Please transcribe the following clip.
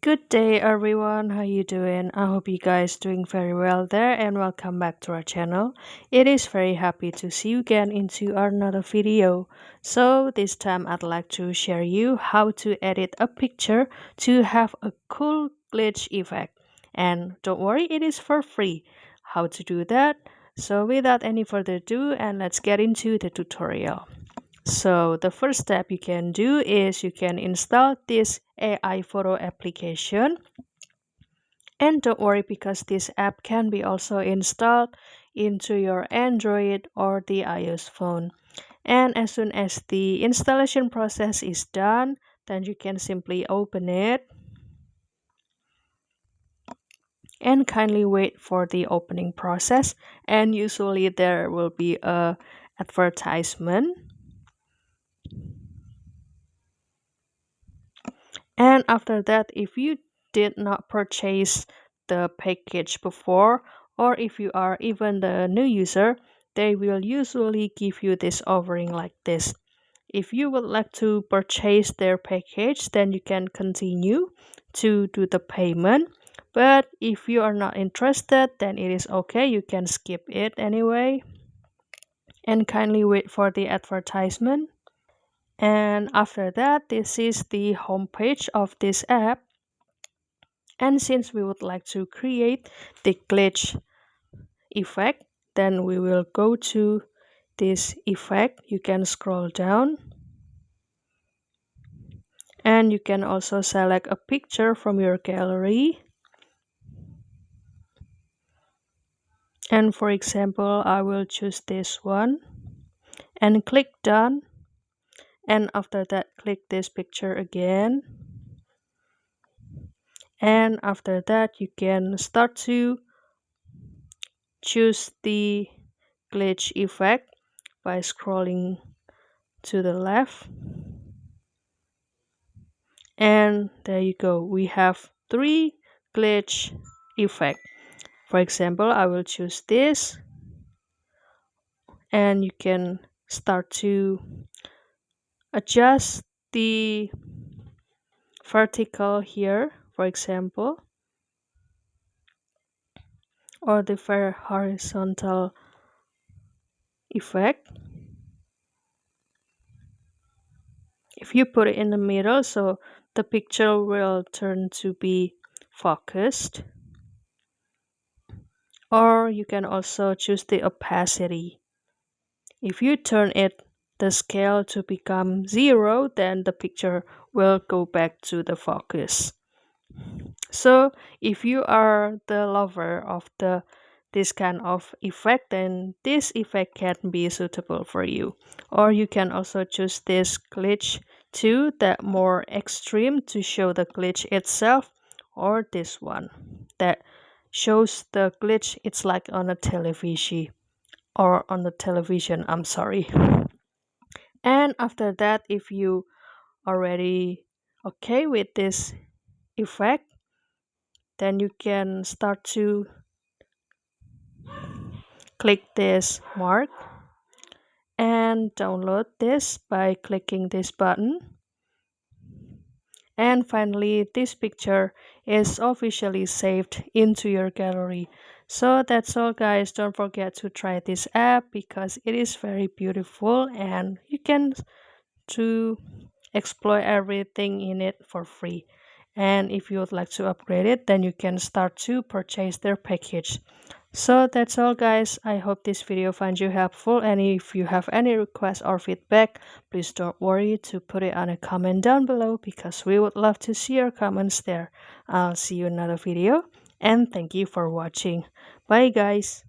Good day everyone, how you doing? I hope you guys doing very well there and welcome back to our channel. It is very happy to see you again into another video. So this time I'd like to share you how to edit a picture to have a cool glitch effect. And don't worry, it is for free. How to do that? So without any further ado, and let's get into the tutorial. So the first step you can do is you can install this AI photo application. And don't worry because this app can be also installed into your Android or the iOS phone. And as soon as the installation process is done, then you can simply open it and kindly wait for the opening process. And usually there will be a advertisement. And after that, if you did not purchase the package before, or if you are even the new user, they will usually give you this offering like this. If you would like to purchase their package, then you can continue to do the payment. But if you are not interested, then it is okay. You can skip it anyway and kindly wait for the advertisement. And after that, this is the homepage of this app. And since we would like to create the glitch effect, then we will go to this effect. You can scroll down and you can also select a picture from your gallery. And for example, I will choose this one and click done. And after that, click this picture again. And after that, you can start to choose the glitch effect by scrolling to the left. And there you go, we have three glitch effect. For example, I will choose this and you can start to adjust the vertical here, for example, or the horizontal effect. If you put it in the middle, so the picture will turn to be focused. Or you can also choose the opacity. If you turn it the scale to become 0, then the picture will go back to the focus. So if you are the lover of this kind of effect, then this effect can be suitable for you. Or you can also choose this glitch too, that more extreme to show the glitch itself, or this one that shows the glitch. It's like on a television or on the television, I'm sorry. And after that, if you already okay with this effect, then you can start to click this mark and download this by clicking this button. And finally, this picture is officially saved into your gallery. So that's all guys, don't forget to try this app because it is very beautiful and you can to explore everything in it for free. And if you would like to upgrade it, then you can start to purchase their package. So that's all guys, I hope this video finds you helpful, and if you have any requests or feedback, please don't worry to put it on a comment down below because we would love to see your comments there. I'll see you in another video and thank you for watching. Bye guys.